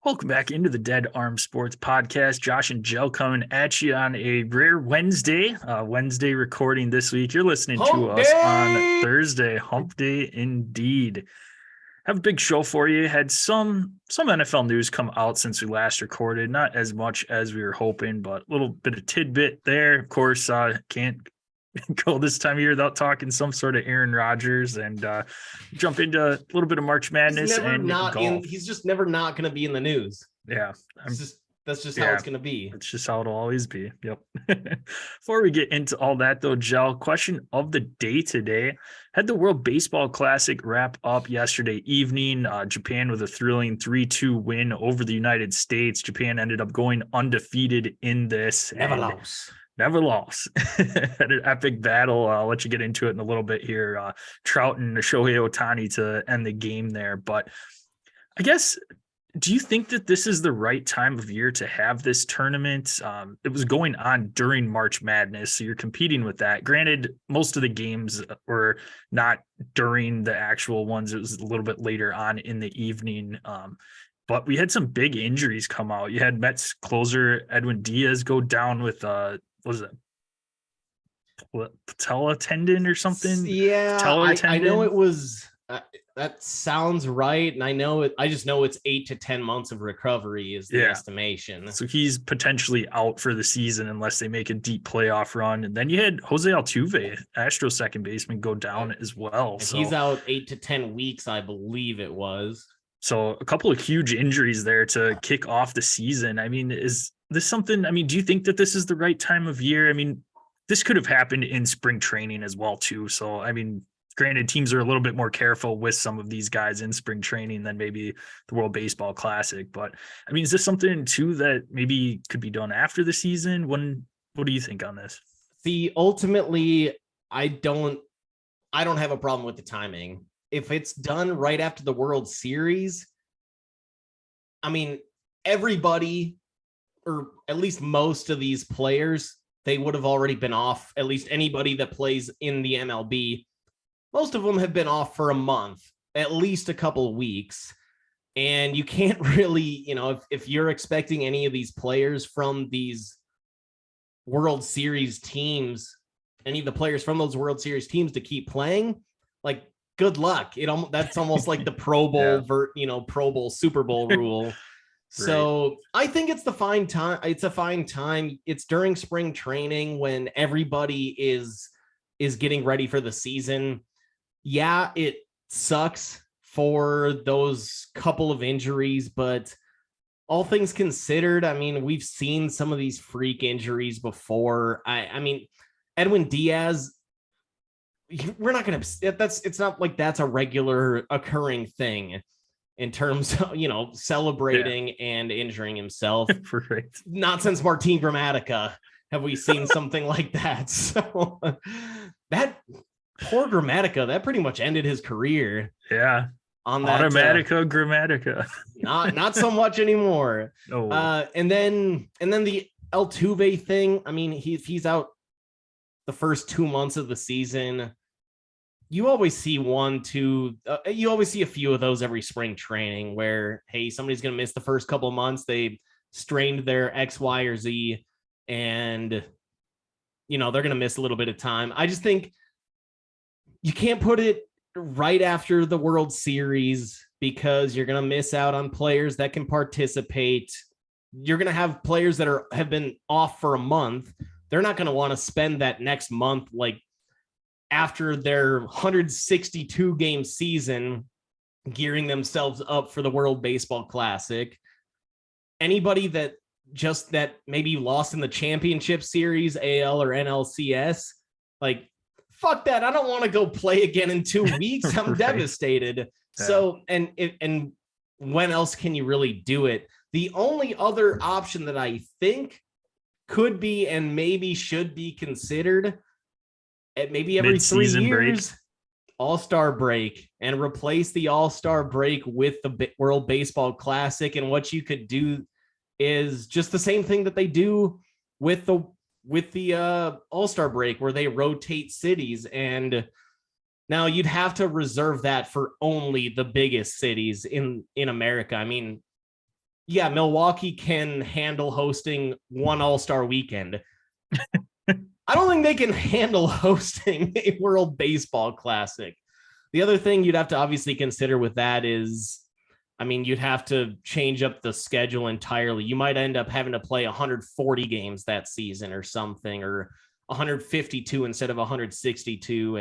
Welcome back into the Dead Arm Sports Podcast. Josh and Jel coming at you on a rare Wednesday recording this week. You're listening to us on Thursday, hump day indeed. Have a big show for you. Had some NFL news come out since we last recorded. Not as much as we were hoping, but a little bit of tidbit there. Of course, can't go this time of year without talking some sort of Aaron Rodgers and jump into a little bit of March Madness and golf. He's just never not going to be in the news. Yeah. That's just how it's going to be. It's just how it'll always be. Yep. Before we get into all that, though, Jel, question of the day today. Had the World Baseball Classic wrap up yesterday evening. Japan with a thrilling 3-2 win over the United States. Japan ended up going undefeated in this. Never lost. Had an epic battle. I'll let you get into it in a little bit here. Trout and Shohei Ohtani to end the game there. But I guess, do you think that this is the right time of year to have this tournament? It was going on during March Madness, so you're competing with that. Granted, most of the games were not during the actual ones. It was a little bit later on in the evening. But we had some big injuries come out. You had Mets closer Edwin Diaz go down with what was it? Patella tendon or something? Yeah, I know it was. That sounds right, and I know it. I just know it's 8 to 10 months of recovery is the estimation. So he's potentially out for the season unless they make a deep playoff run. And then you had Jose Altuve, Astros second baseman, go down as well. So he's out 8 to 10 weeks, I believe it was. So a couple of huge injuries there to kick off the season. I mean, is this something? I mean, do you think that this is the right time of year? I mean, this could have happened in spring training as well, too. So, I mean, granted, teams are a little bit more careful with some of these guys in spring training than maybe the World Baseball Classic. But, I mean, is this something, too, that maybe could be done after the season? What do you think on this? See, ultimately, I don't have a problem with the timing. If it's done right after the World Series, I mean, everybody, or at least most of these players, they would have already been off. At least anybody that plays in the MLB, most of them have been off for a month, at least a couple of weeks. And you can't really, if you're expecting any of these players from these World Series teams, any of the players from those World Series teams to keep playing, like, good luck. That's almost like the Pro Bowl, Pro Bowl, Super Bowl rule. So I think it's the fine time. It's a fine time. It's during spring training when everybody is getting ready for the season. Yeah, it sucks for those couple of injuries, but all things considered, I mean, we've seen some of these freak injuries before. I mean, Edwin Diaz, we're not going to, it's not like that's a regular occurring thing in terms of, celebrating and injuring himself. Right. Not since Martin Gramatica have we seen something like that. So that poor Gramatica, that pretty much ended his career. Yeah. On that Gramatica. not so much anymore. No. And then the Altuve thing. I mean, he's out the first 2 months of the season. You always see you always see a few of those every spring training where, hey, somebody's going to miss the first couple of months. They strained their X, Y, or Z, and, they're going to miss a little bit of time. I just think you can't put it right after the World Series because you're going to miss out on players that can participate. You're going to have players that have been off for a month. They're not going to want to spend that next month, like, after their 162 game season, gearing themselves up for the World Baseball Classic. Anybody that maybe lost in the championship series, AL or NLCS, like, fuck that. I don't want to go play again in 2 weeks. I'm devastated. Yeah. So, and when else can you really do it? The only other option that I think could be and maybe should be considered at maybe every mid-season 3 years, All-Star break, and replace the All-Star break with the World Baseball Classic. And what you could do is just the same thing that they do with the All-Star break, where they rotate cities. And now you'd have to reserve that for only the biggest cities in America. I mean, yeah, Milwaukee can handle hosting one All-Star weekend. I don't think they can handle hosting a World Baseball Classic. The other thing you'd have to obviously consider with that is, I mean, you'd have to change up the schedule entirely. You might end up having to play 140 games that season or something, or 152 instead of 162,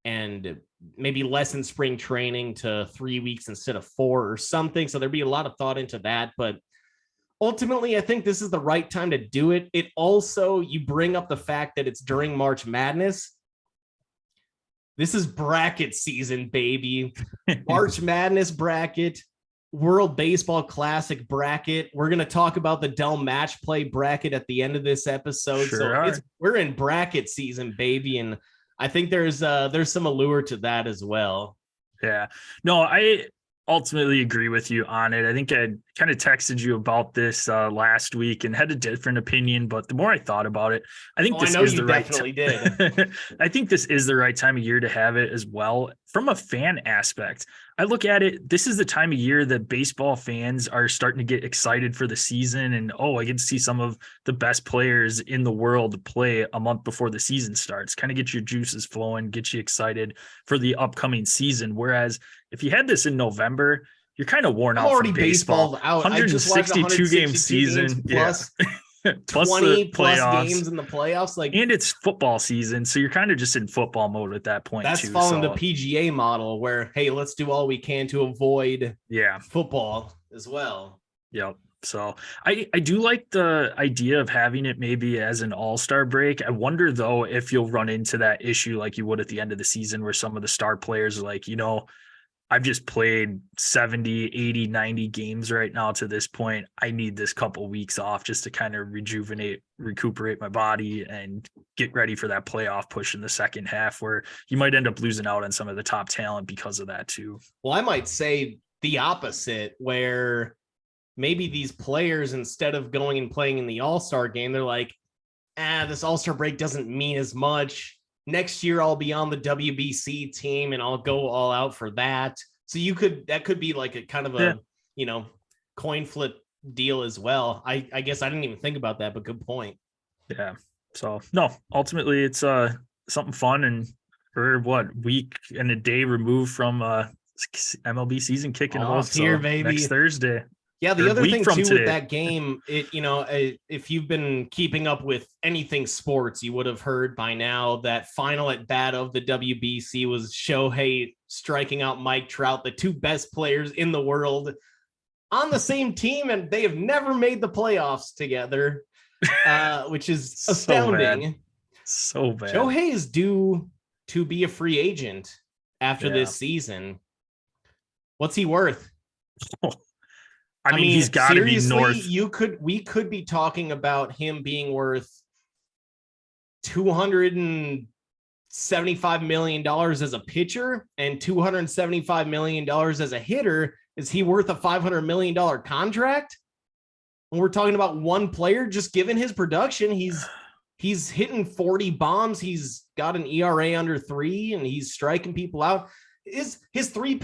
and maybe less in spring training to 3 weeks instead of 4 or something. So there'd be a lot of thought into that. But ultimately, I think this is the right time to do it. It also, you bring up the fact that it's during March Madness. This is bracket season, baby. March Madness bracket, World Baseball Classic bracket. We're going to talk about the Dell Match play bracket at the end of this episode. We're in bracket season, baby. And I think there's some allure to that as well. Yeah. No, I ultimately agree with you on it. I think I kind of texted you about this last week and had a different opinion, but the more I thought about it, I think this is the right time. I think this is the right time of year to have it as well. From a fan aspect, I look at it, this is the time of year that baseball fans are starting to get excited for the season. And, I get to see some of the best players in the world play a month before the season starts, kind of get your juices flowing, get you excited for the upcoming season. Whereas if you had this in November, you're kind of worn out from baseball. Out. 162 game season. Plus, plus 20 plus games in the playoffs. And it's football season. So you're kind of just in football mode at that point. That's following the PGA model where, hey, let's do all we can to avoid football as well. Yep. So I do like the idea of having it maybe as an all-star break. I wonder, though, if you'll run into that issue like you would at the end of the season where some of the star players are like, I've just played 70, 80, 90 games right now to this point. I need this couple weeks off just to kind of recuperate my body and get ready for that playoff push in the second half where you might end up losing out on some of the top talent because of that too. Well, I might say the opposite, where maybe these players, instead of going and playing in the All-Star game, they're like, this All-Star break doesn't mean as much. Next year, I'll be on the WBC team and I'll go all out for that. So that could be like a kind of a, coin flip deal as well. I guess I didn't even think about that, but good point. Yeah. So no, ultimately it's something fun, and for week and a day removed from MLB season kicking off here, baby. Next Thursday. Yeah, the other thing too with that game, if you've been keeping up with anything sports, you would have heard by now that final at bat of the WBC was Shohei striking out Mike Trout, the two best players in the world, on the same team, and they have never made the playoffs together, which is astounding. So bad. Shohei is due to be a free agent after this season. What's he worth? I mean, he's got to be north. We could be talking about him being worth $275 million as a pitcher and $275 million as a hitter. Is he worth a $500 million contract? When we're talking about one player, just given his production, he's hitting 40 bombs. He's got an ERA under 3, and he's striking people out. His three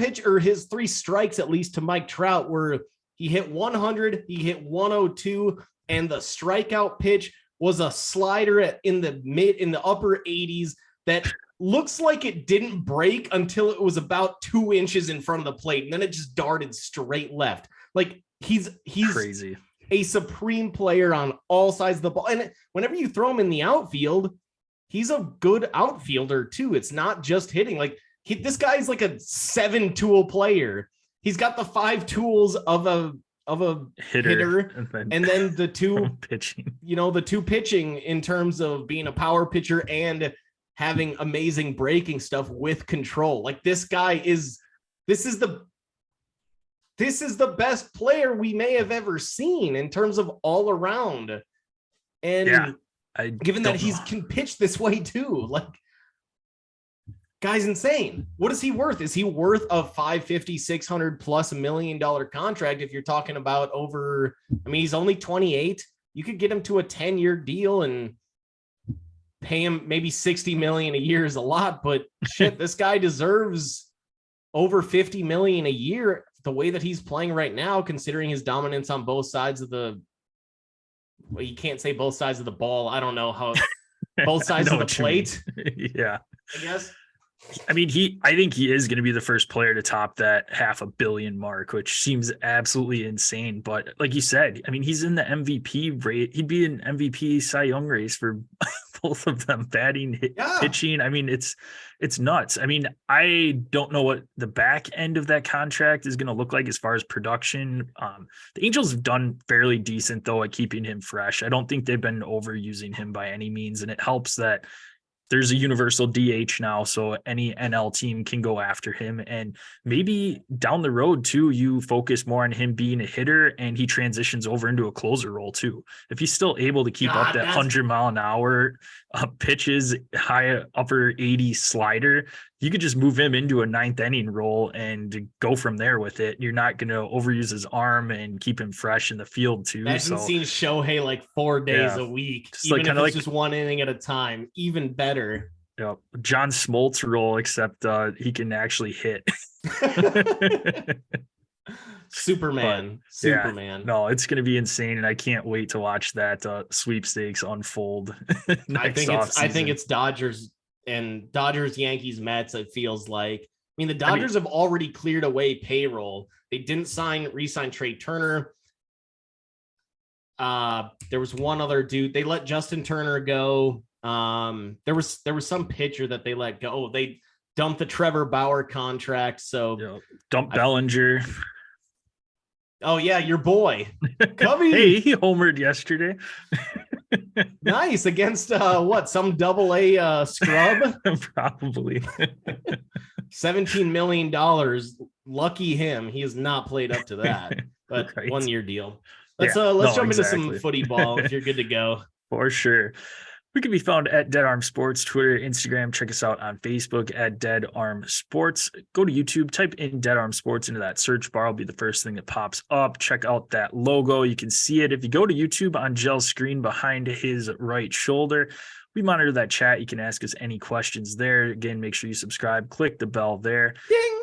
strikes, at least to Mike Trout, were he hit 100, he hit 102, and the strikeout pitch was a slider in the upper 80s that looks like it didn't break until it was about 2 inches in front of the plate, and then it just darted straight left. Like he's crazy, a supreme player on all sides of the ball. And whenever you throw him in the outfield, he's a good outfielder too. It's not just hitting. Like this guy's like a 7-tool player. He's got the 5 tools of a hitter and then the 2 pitching. The 2 pitching in terms of being a power pitcher and having amazing breaking stuff with control. Like this is the best player we may have ever seen in terms of all around. And given that he can pitch this way too, like, guy's insane. What is he worth? Is he worth a $550, $600 plus $1 million contract? If you're talking about he's only 28. You could get him to a 10-year deal and pay him maybe $60 million a year is a lot, but shit, this guy deserves over $50 million a year the way that he's playing right now, considering his dominance on both sides of the, well, you can't say both sides of the ball. I don't know how both sides of the plate. Yeah. I guess. I mean, I think he is going to be the first player to top that $500 million mark, which seems absolutely insane. But like you said, I mean, he's in the MVP rate. He'd be an MVP Cy Young race for both of them, batting, pitching. I mean, it's nuts. I mean, I don't know what the back end of that contract is going to look like as far as production. The Angels have done fairly decent though at keeping him fresh. I don't think they've been overusing him by any means, and it helps that there's a universal DH now, so any NL team can go after him. And maybe down the road, too, you focus more on him being a hitter and he transitions over into a closer role, too. If he's still able to keep up that 100-mile-an-hour pitches, high upper 80 slider, you could just move him into a ninth inning role and go from there with it. You're not going to overuse his arm and keep him fresh in the field, too. Imagine seeing Shohei like 4 days a week, just even if it's just one inning at a time, even better. Yeah, John Smoltz role, except he can actually hit. Superman. Yeah, no, it's going to be insane, and I can't wait to watch that sweepstakes unfold. I think it's Dodgers and Yankees, Mets. It feels like. I mean, the Dodgers have already cleared away payroll. They didn't re-sign Trey Turner. There was one other dude. They let Justin Turner go. There was some pitcher that they let go. Oh, they dumped the Trevor Bauer contract. So dump Bellinger. Oh yeah, your boy. Cubby. Hey, he homered yesterday. Nice against some AA scrub? Probably. $17 million. Lucky him. He has not played up to that. But right. 1 year deal. Let's jump into some footy ball if you're good to go. For sure. We can be found at Dead Arm Sports, Twitter, Instagram. Check us out on Facebook at Dead Arm Sports. Go to YouTube, type in Dead Arm Sports into that search bar. It'll be the first thing that pops up. Check out that logo. You can see it if you go to YouTube on Jel's screen behind his right shoulder. We monitor that chat. You can ask us any questions there. Again, make sure you subscribe. Click the bell there. Ding!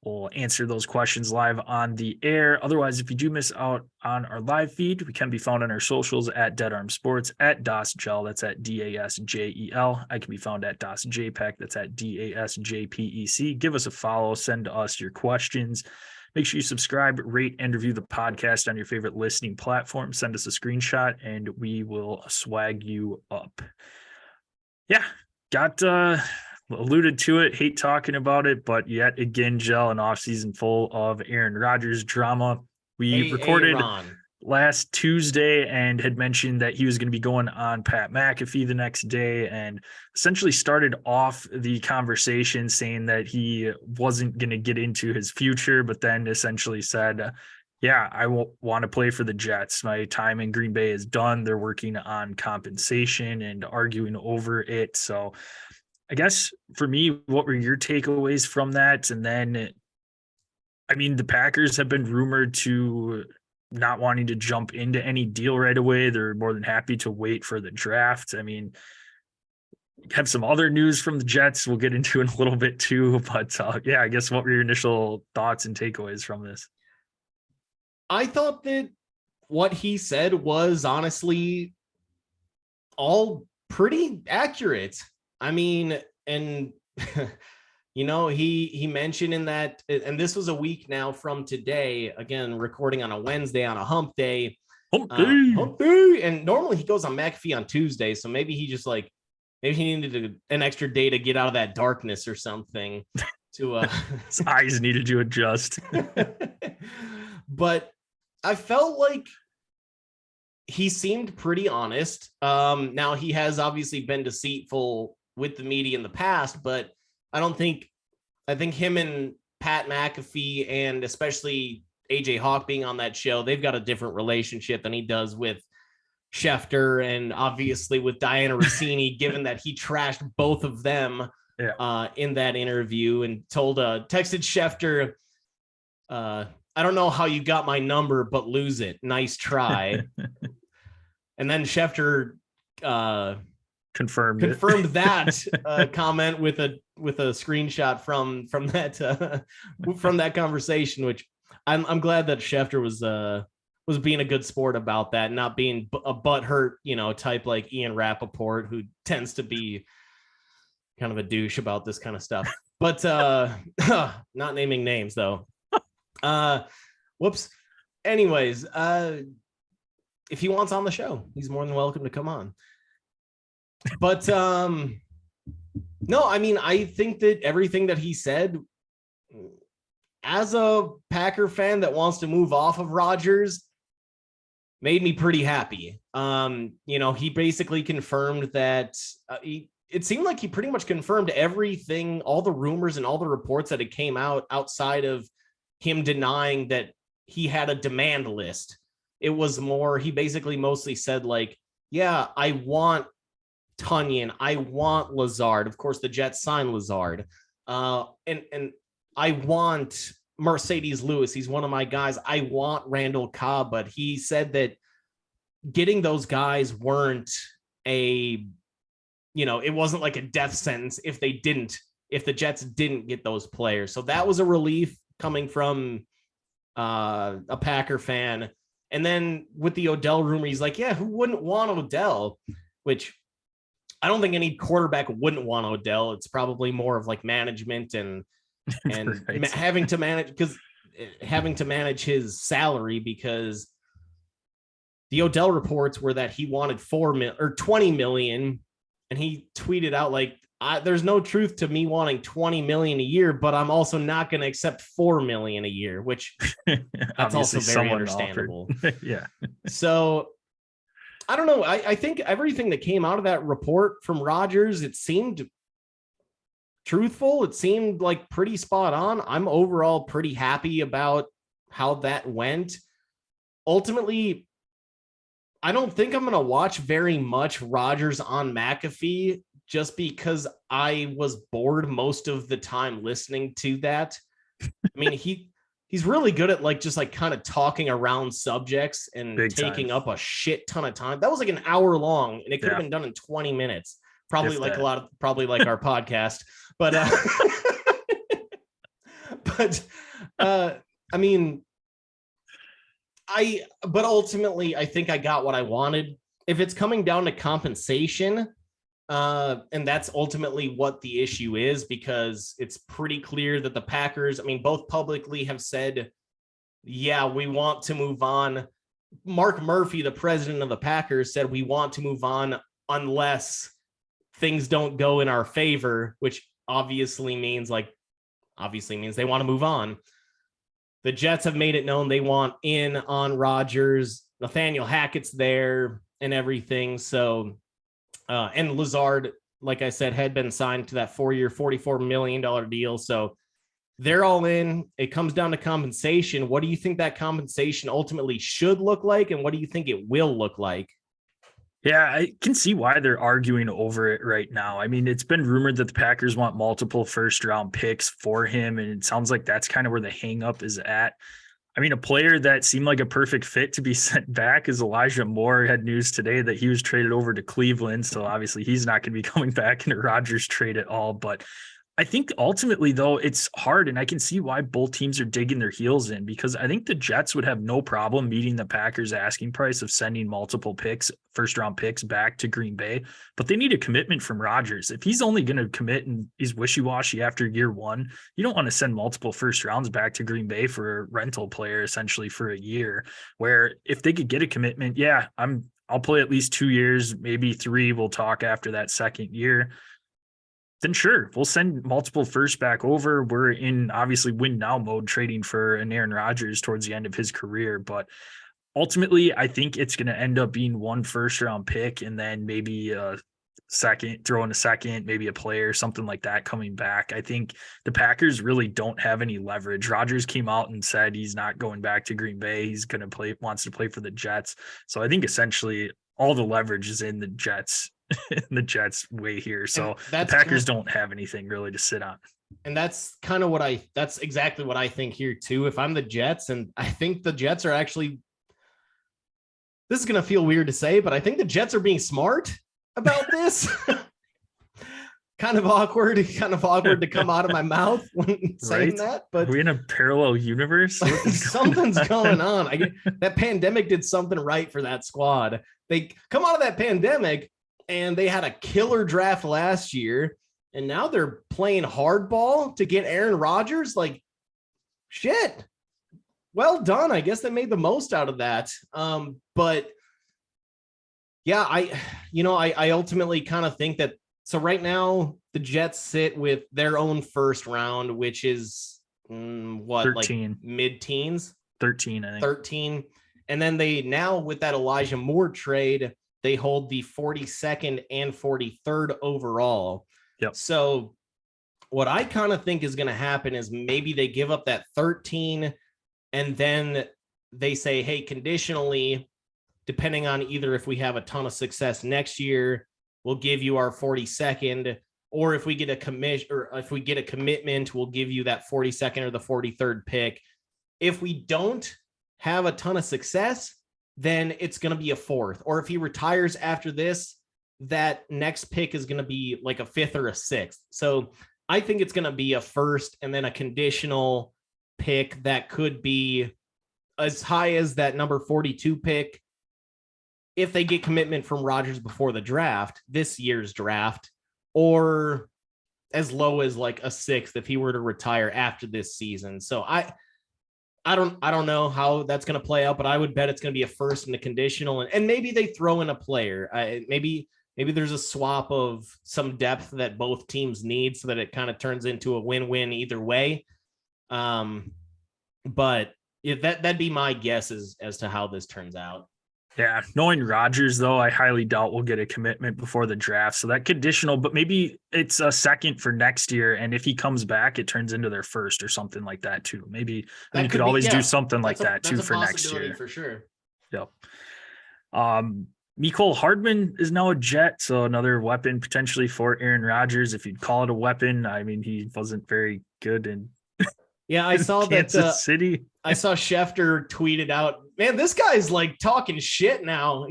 We'll answer those questions live on the air. Otherwise, if you do miss out on our live feed, we can be found on our socials at Dead Arm Sports, at DasJel, that's at DASJEL. I can be found at DasJPEC, that's at DASJPEC. Give us a follow, send us your questions. Make sure you subscribe, rate, and review the podcast on your favorite listening platform. Send us a screenshot, and we will swag you up. Yeah, got alluded to it, hate talking about it, but yet again, Jel, an offseason full of Aaron Rodgers drama. We recorded last Tuesday and had mentioned that he was going to be going on Pat McAfee the next day, and essentially started off the conversation saying that he wasn't going to get into his future, but then essentially said, yeah, I want to play for the Jets. My time in Green Bay is done. They're working on compensation and arguing over it. So I guess for me, what were your takeaways from that? And then, I mean, the Packers have been rumored to not wanting to jump into any deal right away. They're more than happy to wait for the draft. I mean, have some other news from the Jets we'll get into in a little bit too. But yeah, I guess what were your initial thoughts and takeaways from this? I thought that what he said was honestly all pretty accurate. I mean, and you know, he mentioned in that, and this was a week now from today, again, recording on a Wednesday on a hump day. Hump day. And normally he goes on McAfee on Tuesday. So maybe he just maybe he needed an extra day to get out of that darkness or something to, his eyes needed to adjust. But I felt like he seemed pretty honest. Now he has obviously been deceitful with the media in the past, but I think him and Pat McAfee, and especially AJ Hawk being on that show, they've got a different relationship than he does with Schefter and obviously with Diana Rossini, given that he trashed both of them in that interview and texted Schefter, I don't know how you got my number, but lose it. Nice try. And then Schefter confirmed that comment with a screenshot from that conversation, which I'm glad that Schefter was being a good sport about that, not being a butthurt, type like Ian Rappaport, who tends to be kind of a douche about this kind of stuff. But not naming names though. Whoops. Anyways, if he wants on the show, he's more than welcome to come on. But no, I mean, I think that everything that he said, as a Packer fan that wants to move off of Rodgers, made me pretty happy. He basically confirmed that it seemed like he pretty much confirmed everything, all the rumors and all the reports that had came out outside of him denying that he had a demand list. It was more, he basically mostly said like, yeah, I want Tunyon, I want Lazard. Of course, the Jets signed Lazard. And I want Mercedes Lewis. He's one of my guys. I want Randall Cobb, but he said that getting those guys weren't it wasn't like a death sentence if the Jets didn't get those players. So that was a relief coming from a Packer fan. And then with the Odell rumor, he's like, yeah, who wouldn't want Odell? Which I don't think any quarterback wouldn't want Odell. It's probably more of like management and right. having to manage his salary, because the Odell reports were that he wanted 20 million. And he tweeted out like, there's no truth to me wanting 20 million a year, but I'm also not going to accept 4 million a year, which that's also very understandable. Yeah. So I don't know. I think everything that came out of that report from Rodgers, it seemed truthful. It seemed like pretty spot on. I'm overall pretty happy about how that went. Ultimately, I don't think I'm going to watch very much Rodgers on McAfee, just because I was bored most of the time listening to that. I mean, he's really good at like just like kind of talking around subjects and taking up a shit ton of time. That was like an hour long, and it could have been done in 20 minutes. Probably like our podcast. But I mean, but ultimately I think I got what I wanted. If it's coming down to compensation, and that's ultimately what the issue is, because it's pretty clear that the Packers, I mean, both publicly have said, yeah, we want to move on. Mark Murphy, the president of the Packers, said we want to move on unless things don't go in our favor, which obviously means they want to move on. The Jets have made it known they want in on Rodgers. Nathaniel Hackett's there and everything. So, and Lazard, like I said, had been signed to that 4-year, $44 million deal. So they're all in. It comes down to compensation. What do you think that compensation ultimately should look like? And what do you think it will look like? Yeah, I can see why they're arguing over it right now. I mean, it's been rumored that the Packers want multiple first-round picks for him, and it sounds like that's kind of where the hang-up is at. I mean, a player that seemed like a perfect fit to be sent back is Elijah Moore. Had news today that he was traded over to Cleveland, so obviously he's not going to be coming back in a Rodgers trade at all. But I think ultimately, though, it's hard, and I can see why both teams are digging their heels in, because I think the Jets would have no problem meeting the Packers' asking price of sending multiple picks, first-round picks, back to Green Bay, but they need a commitment from Rodgers. If he's only going to commit and he's wishy-washy after year one, you don't want to send multiple first rounds back to Green Bay for a rental player essentially for a year, where if they could get a commitment, yeah, I'll play at least 2 years, maybe 3. We'll talk after that second year. Then sure, we'll send multiple first back over. We're in obviously win now mode trading for an Aaron Rodgers towards the end of his career. But ultimately, I think it's going to end up being 1 first-round pick and then maybe a second, throw in a second, maybe a player, something like that coming back. I think the Packers really don't have any leverage. Rodgers came out and said he's not going back to Green Bay. He's going to wants to play for the Jets. So I think essentially all the leverage is in the Jets. In the Jets way here. So the Packers don't have anything really to sit on. And that's kind of that's exactly what I think here too. If I'm the Jets, and I think the Jets are actually, this is going to feel weird to say, but I think the Jets are being smart. about this. Kind of awkward to come out of my mouth when saying that, but are we in a parallel universe? Something's going on. That pandemic did something right for that squad. They come out of that pandemic and they had a killer draft last year, and now they're playing hardball to get Aaron Rodgers. Like, shit. Well done. I guess they made the most out of that. But yeah, I ultimately kind of think that. So right now the Jets sit with their own first round, which is 13. like mid-teens, 13, I think. 13. And then they now, with that Elijah Moore trade, they hold the 42nd and 43rd overall. Yep. So what I kind of think is going to happen is maybe they give up that 13 and then they say, hey, conditionally, depending on either if we have a ton of success next year, we'll give you our 42nd, or if we get a commitment, we'll give you that 42nd or the 43rd pick. If we don't have a ton of success, then it's going to be a 4th. Or if he retires after this, that next pick is going to be like a 5th or a 6th. So I think it's going to be a 1st and then a conditional pick that could be as high as that number 42 pick if they get commitment from Rodgers before the draft, this year's draft, or as low as like a 6th if he were to retire after this season. So I don't know how that's going to play out, but I would bet it's going to be a 1st and a conditional, and maybe they throw in a player. Maybe there's a swap of some depth that both teams need so that it kind of turns into a win-win either way. But that'd be my guess as to how this turns out. Yeah, knowing Rodgers, though, I highly doubt we'll get a commitment before the draft. So that conditional, but maybe it's a 2nd for next year. And if he comes back, it turns into their 1st or something like that, too. Maybe you could always do something like that, too, for next year. For sure. Yep. Mecole Hardman is now a Jet, so another weapon potentially for Aaron Rodgers. If you'd call it a weapon, I mean, he wasn't very good in I saw Kansas City. I saw Schefter tweeted out, man, this guy's like talking shit now.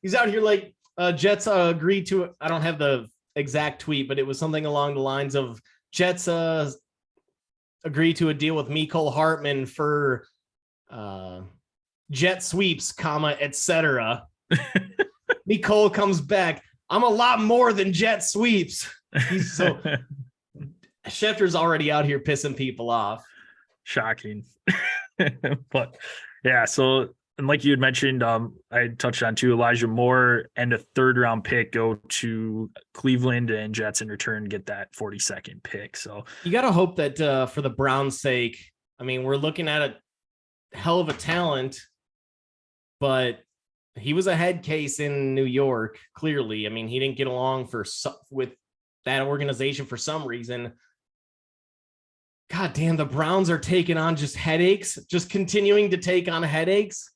He's out here like Jets agreed to, I don't have the exact tweet, but it was something along the lines of Jets agreed to a deal with Mecole Hardman for jet sweeps, etc. Mecole comes back. I'm a lot more than jet sweeps. Schefter's already out here pissing people off. Shocking. But yeah, so, and like you had mentioned, I touched on too, Elijah Moore and a 3rd round pick go to Cleveland, and Jets in return get that 42nd pick. So you got to hope that for the Browns' sake, I mean, we're looking at a hell of a talent, but he was a head case in New York. Clearly, I mean, he didn't get along with that organization for some reason. God damn, the Browns are taking on just headaches, just continuing to take on headaches.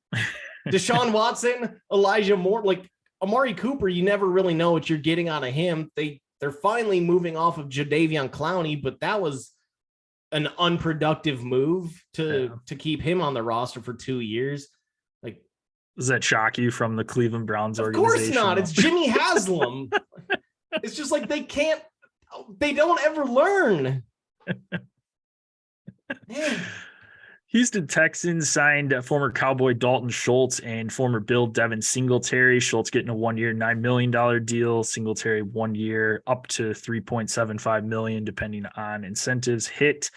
Deshaun Watson, Elijah Moore, like Amari Cooper, you never really know what you're getting out of him. They're finally moving off of Jadeveon Clowney, but that was an unproductive move to keep him on the roster for 2 years. Like, does that shock you from the Cleveland Browns organization? Of course not. It's Jimmy Haslam. It's just like they don't ever learn. Houston Texans signed former Cowboy Dalton Schultz and former Bill Devin Singletary. Schultz getting a 1-year, $9 million deal. Singletary 1 year, up to $3.75 million, depending on incentives hit.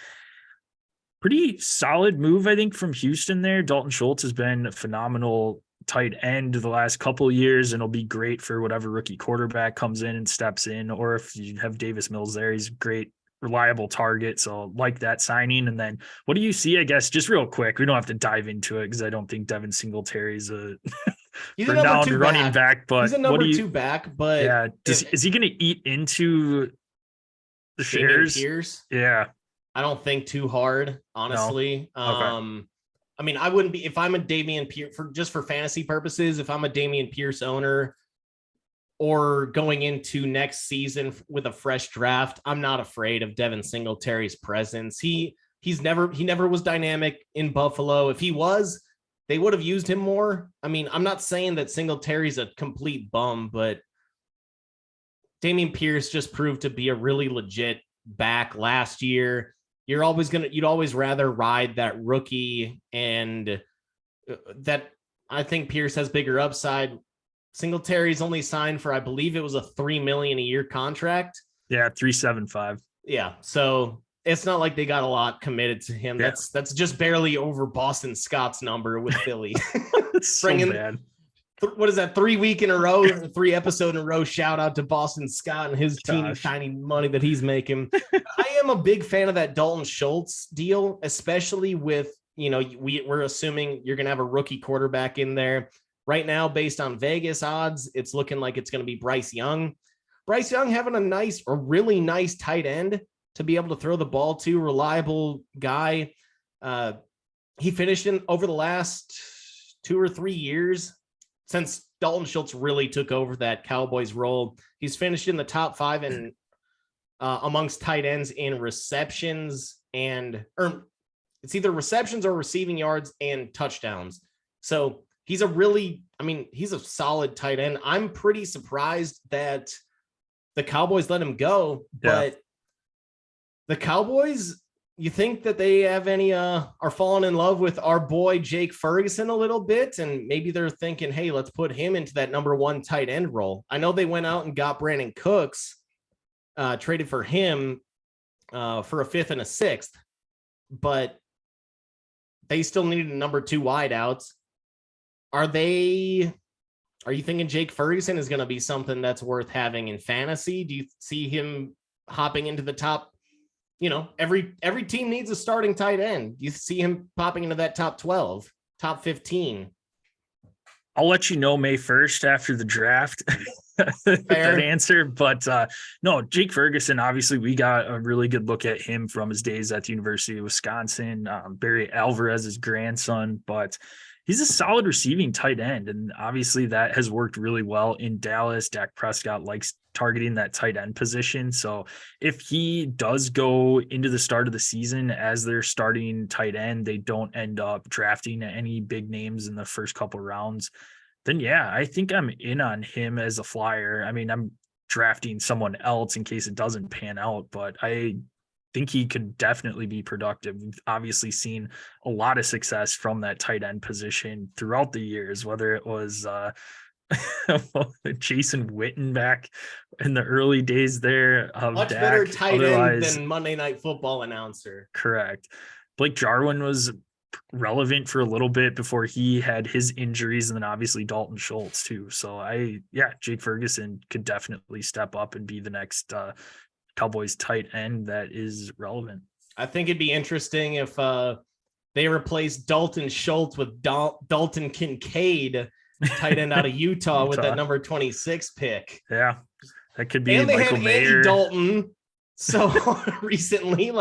Pretty solid move, I think, from Houston there. Dalton Schultz has been a phenomenal tight end the last couple of years, and it'll be great for whatever rookie quarterback comes in and steps in. Or if you have Davis Mills there, he's great, reliable target. So like that signing. And then what do you see, I guess, just real quick, we don't have to dive into it because I don't think Devin Singletary is a renowned running back, but he's a number 2 back, but yeah, is he going to eat into the shares? Pierce? Yeah. I don't think too hard, honestly. No. Okay. I mean, I wouldn't be, if I'm a Dameon Pierce, for fantasy purposes, if I'm a Dameon Pierce owner or going into next season with a fresh draft, I'm not afraid of Devin Singletary's presence. He never was dynamic in Buffalo. If he was, they would have used him more. I mean, I'm not saying that Singletary's a complete bum, but Dameon Pierce just proved to be a really legit back last year. You'd always rather ride that rookie, and that I think Pierce has bigger upside. Singletary's only signed for, I believe it was a $3 million a year contract. Yeah, 375. Yeah, so it's not like they got a lot committed to him. Yeah. That's just barely over Boston Scott's number with Philly. It's so bad. What is that? 3 week in a row, 3 episode in a row. Shout out to Boston Scott and his teeny tiny money that he's making. I am a big fan of that Dalton Schultz deal, especially with, we're assuming you're going to have a rookie quarterback in there right now. Based on Vegas odds, it's looking like it's going to be Bryce Young. Bryce Young having a really nice tight end to be able to throw the ball to, reliable guy. He finished in over the last 2 or 3 years. Since Dalton Schultz really took over that Cowboys role, he's finished in the top 5 and amongst tight ends in receptions or it's either receptions or receiving yards and touchdowns. So he's he's a solid tight end. I'm pretty surprised that the Cowboys let him go, but the Cowboys, you think that they have any are falling in love with our boy Jake Ferguson a little bit, and maybe they're thinking, hey, let's put him into that number 1 tight end role. I know they went out and got Brandon Cooks, traded for him for a 5th and a 6th, but they still needed a number 2 wideouts. Are you thinking Jake Ferguson is going to be something that's worth having in fantasy? Do you see him hopping into the top? Every team needs a starting tight end. You see him popping into that top 12, top 15. I'll let you know May 1st after the draft. That answer. But no, Jake Ferguson, obviously we got a really good look at him from his days at the University of Wisconsin. Barry Alvarez's grandson, but he's a solid receiving tight end. And obviously that has worked really well in Dallas. Dak Prescott likes targeting that tight end position. So if he does go into the start of the season as their starting tight end, they don't end up drafting any big names in the first couple rounds, then yeah, I think I'm in on him as a flyer. I mean, I'm drafting someone else in case it doesn't pan out, but I think he could definitely be productive. We've obviously seen a lot of success from that tight end position throughout the years, whether it was Jason Witten back in the early days there of much Dak. Better tight end than Monday Night Football announcer. Correct. Blake Jarwin was relevant for a little bit before he had his injuries, and then obviously Dalton Schultz too. So Jake Ferguson could definitely step up and be the next Cowboys tight end that is relevant. I think it'd be interesting if they replace Dalton Schultz with Dalton Kincaid, tight end out of Utah with that number 26 pick. Yeah, that could be. And they Michael had Mayer. Andy Dalton. So recently,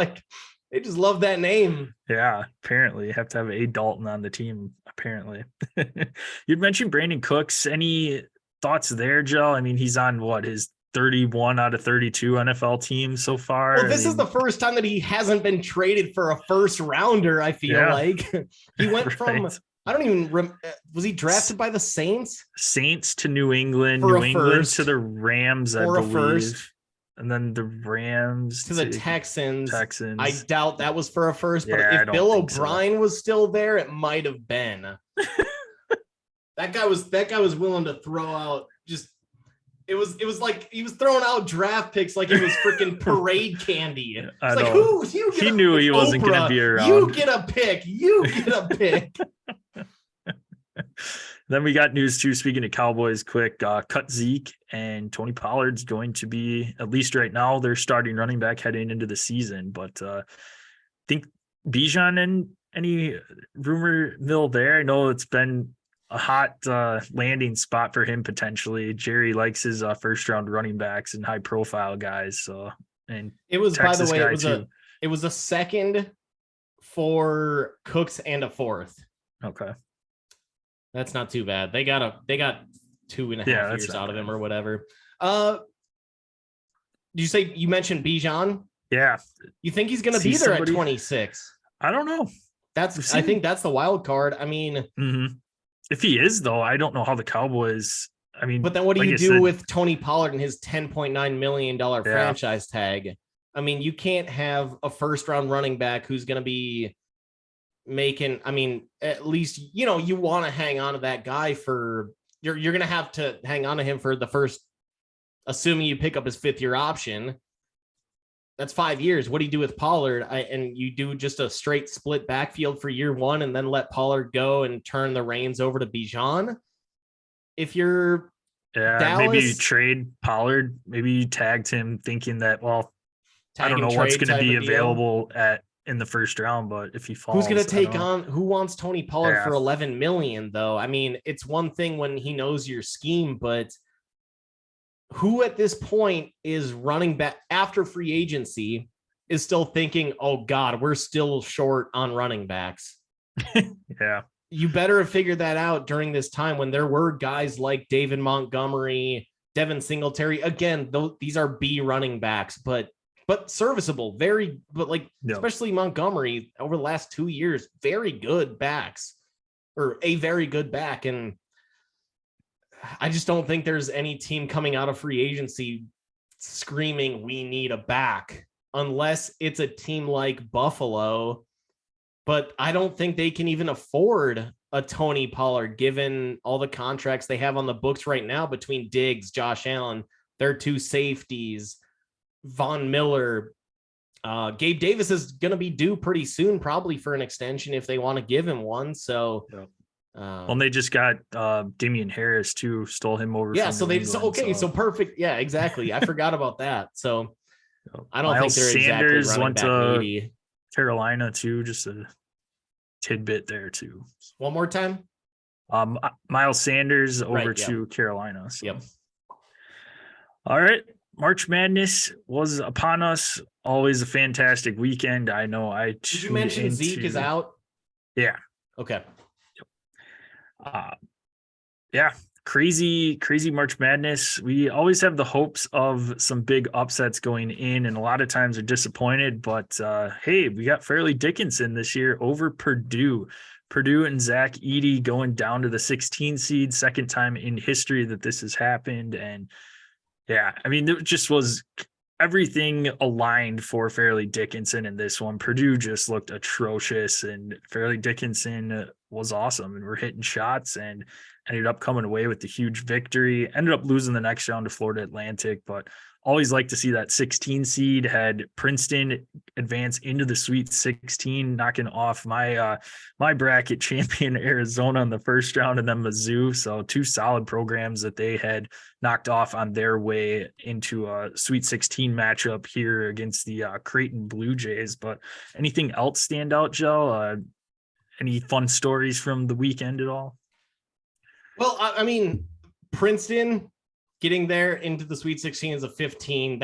they just love that name. Yeah, apparently you have to have a Dalton on the team. Apparently, you'd mentioned Brandon Cooks. Any thoughts there, Jel? I mean, he's on his 31 out of 32 NFL teams so far. Well, this is the first time that he hasn't been traded for a first rounder. I feel like he went from. I don't even was he drafted by the Saints? Saints to New England, New England to the Rams, I believe. And then the Rams to the Texans. Texans. I doubt that was for a first, but if Bill O'Brien was still there, it might have been. That guy was willing to throw out just it was like he was throwing out draft picks like it was freaking parade candy. It's like, who you get he knew he wasn't going to be around. You get a pick. Then we got news too. Speaking of Cowboys, quick cut Zeke and Tony Pollard's going to be, at least right now, their starting running back heading into the season. But think Bijan and any rumor mill there. I know it's been a hot landing spot for him potentially. Jerry likes his first round running backs and high profile guys. So, and it was Texas, by the way, it was a second for Cooks and a fourth. Okay. That's not too bad. They got 2.5 years out of him or whatever. Did you mentioned Bijan? Yeah. You think he's going to be there at 26? I don't know. I think that's the wild card. I mean, if he is though, I don't know how the Cowboys. I mean, but then what do like you I do said, with Tony Pollard and his $10.9 million franchise tag? I mean, you can't have a first round running back who's going to be making, I mean, at least, you know, you want to hang on to that guy for, you're going to have to hang on to him for the first, assuming you pick up his 5th-year option. That's 5 years. What do you do with Pollard? And you do just a straight split backfield for year 1 and then let Pollard go and turn the reins over to Bijan? If you're maybe you Dallas, trade Pollard. Maybe you tagged him thinking that, well, I tag don't and know what's trade going to type be of deal. available in the first round, but if he Who's going to falls, I don't take know. on, who wants Tony Pollard Yeah. for 11 million though? I mean, it's one thing when he knows your scheme, but who at this point is running back after free agency is still thinking, oh God, we're still short on running backs. Yeah. You better have figured that out during this time when there were guys like David Montgomery, Devin Singletary. Again, these are B running backs, but serviceable, very, but like, especially Montgomery over the last 2 years, very good backs, or a very good back. And I just don't think there's any team coming out of free agency screaming, we need a back, unless it's a team like Buffalo. But I don't think they can even afford a Tony Pollard, given all the contracts they have on the books right now between Diggs, Josh Allen, their 2 safeties, Von Miller. Gabe Davis is going to be due pretty soon, probably for an extension if they want to give him one. So, well, they just got Damian Harris too, stole him over. Yeah, from so New they England, so perfect. Yeah, exactly. I forgot about that. So I don't Miles think they're Sanders exactly running back needy. Carolina too, just a tidbit there too. One more time. Miles Sanders over to Carolina. So. Yep. All right. March Madness was upon us. Always a fantastic weekend. I know I Did you mention Zeke is out? Yeah. Okay. Yeah. Crazy March Madness. We always have the hopes of some big upsets going in, and a lot of times are disappointed. But hey, we got Fairleigh Dickinson this year over Purdue. Purdue and Zach Edey going down to the 16 seed, second time in history that this has happened. And yeah, I mean, it just was everything aligned for Fairleigh Dickinson in this one. Purdue just looked atrocious, and Fairleigh Dickinson was awesome, and we're hitting shots and ended up coming away with the huge victory. Ended up losing the next round to Florida Atlantic, but always like to see that 16 seed. Had Princeton advance into the Sweet 16, knocking off my bracket champion Arizona in the first round, and then Mizzou. So 2 solid programs that they had knocked off on their way into a Sweet 16 matchup here against the Creighton Blue Jays. But anything else stand out, Joe? Any fun stories from the weekend at all? Well, I mean, Princeton getting there into the Sweet 16 as a 15,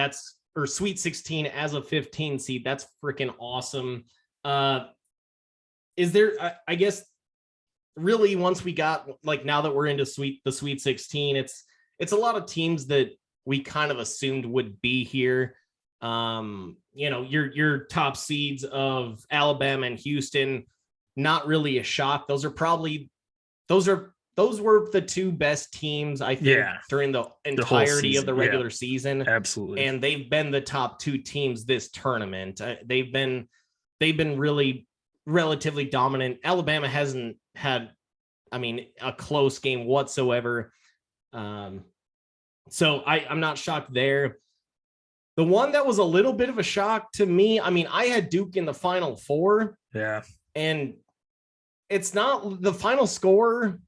or Sweet 16 as a 15 seed, that's freaking awesome. Is there, I guess, really, once we got, like, now that we're into the Sweet 16, it's a lot of teams that we kind of assumed would be here. You know, your top seeds of Alabama and Houston, not really a shock. Those were the 2 best teams, I think, during the entirety of the regular season. Absolutely. And they've been the top 2 teams this tournament. They've been really relatively dominant. Alabama hasn't had, I mean, a close game whatsoever. So I'm not shocked there. The one that was a little bit of a shock to me, I mean, I had Duke in the Final Four. Yeah. And it's not the final score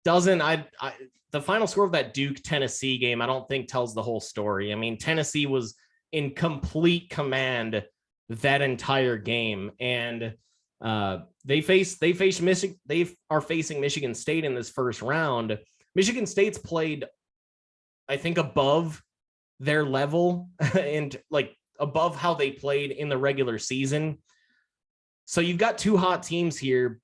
the final score of that Duke Tennessee game, I don't think tells the whole story. I mean, Tennessee was in complete command that entire game, and they are facing Michigan State in this first round. Michigan State's played, I think, above their level and like above how they played in the regular season. So you've got 2 hot teams here.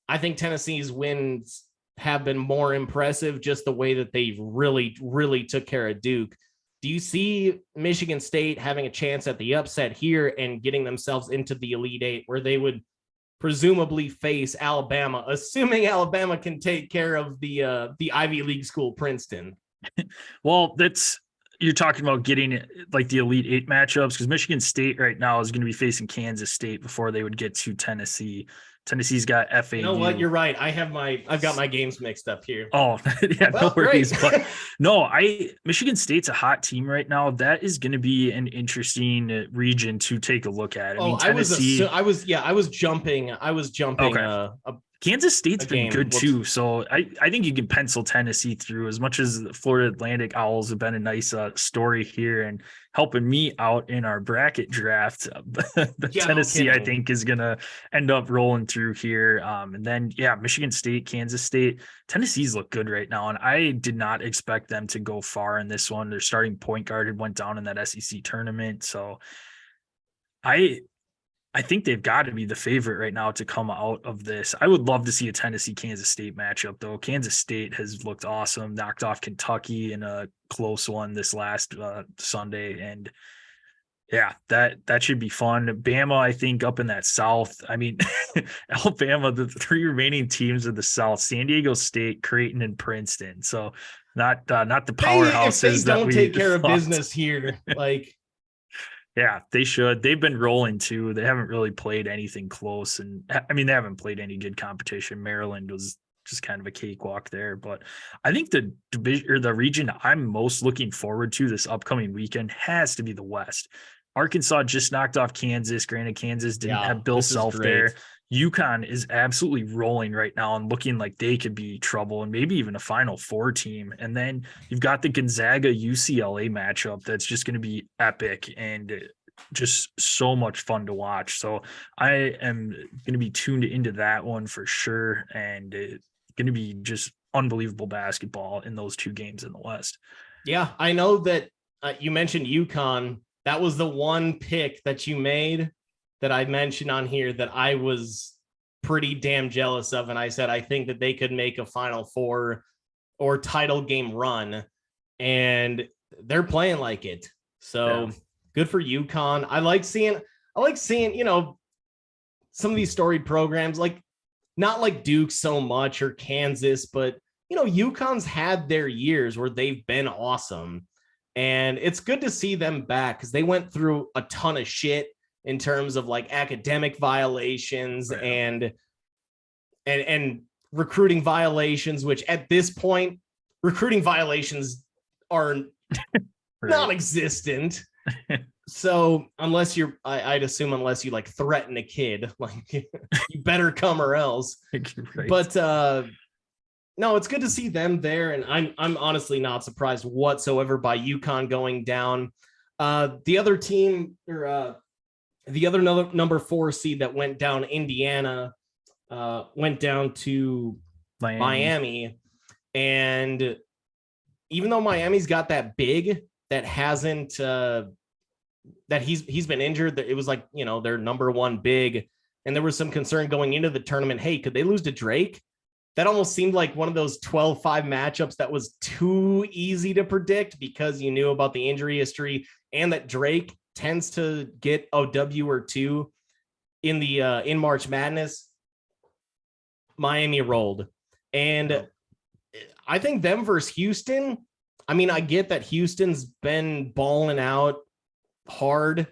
I think Tennessee's wins have been more impressive, just the way that they really, really took care of Duke. Do you see Michigan State having a chance at the upset here and getting themselves into the Elite Eight, where they would presumably face Alabama, assuming Alabama can take care of the Ivy League school Princeton? Well, you're talking about getting like the Elite Eight matchups, because Michigan State right now is going to be facing Kansas State before they would get to Tennessee. Tennessee's got FAU. You know what? You're right. I've got my games mixed up here. Oh, yeah, Well, no worries. great. But no, Michigan State's a hot team right now. That is going to be an interesting region to take a look at. I mean, Tennessee. I was jumping. Okay. Kansas State's been game. good Whoops. too. So I think you can pencil Tennessee through, as much as the Florida Atlantic Owls have been a nice story here and helping me out in our bracket draft. Tennessee, no I think, is going to end up rolling through here. And then, Michigan State, Kansas State, Tennessee's look good right now. And I did not expect them to go far in this one. Their starting point guard had went down in that SEC tournament. So I think they've got to be the favorite right now to come out of this. I would love to see a Tennessee-Kansas State matchup, though. Kansas State has looked awesome, knocked off Kentucky in a close one this last Sunday. And yeah, that should be fun. Bama, I think, up in that South. I mean, Alabama, the three remaining teams of the South: San Diego State, Creighton, and Princeton. So not the powerhouses. If they don't take care of business here, like. Yeah, they should. They've been rolling too. They haven't really played anything close. And I mean, they haven't played any good competition. Maryland was just kind of a cakewalk there. But I think the division or the region I'm most looking forward to this upcoming weekend has to be the West. Arkansas just knocked off Kansas. Granted, Kansas didn't have Bill Self there. UConn is absolutely rolling right now and looking like they could be trouble and maybe even a Final Four team. And then you've got the Gonzaga UCLA matchup that's just going to be epic and just so much fun to watch. So I am going to be tuned into that one for sure. And it's going to be just unbelievable basketball in those two games in the West. Yeah, I know that you mentioned UConn. That was the one pick that you made that I mentioned on here that I was pretty damn jealous of. And I said, I think that they could make a Final Four or title game run, and they're playing like it. So good for UConn. I like seeing, some of these storied programs, like not like Duke so much or Kansas, but UConn's had their years where they've been awesome. And it's good to see them back because they went through a ton of shit in terms of like academic violations and recruiting violations, which at this point, recruiting violations are non-existent. So unless I'd assume unless you like threaten a kid, like you better come or else. Right. But no, it's good to see them there. And I'm honestly not surprised whatsoever by UConn going down. The other team or the other number 4 seed that went down, Indiana, went down to Miami. And even though Miami's got that big that hasn't that he's been injured, that it was like, their number 1 big. And there was some concern going into the tournament. Hey, could they lose to Drake? That almost seemed like one of those 12-5 matchups that was too easy to predict because you knew about the injury history and that Drake tends to get a W or 2 in the in March Madness. Miami rolled. And I think them versus Houston, I mean, I get that Houston's been balling out hard,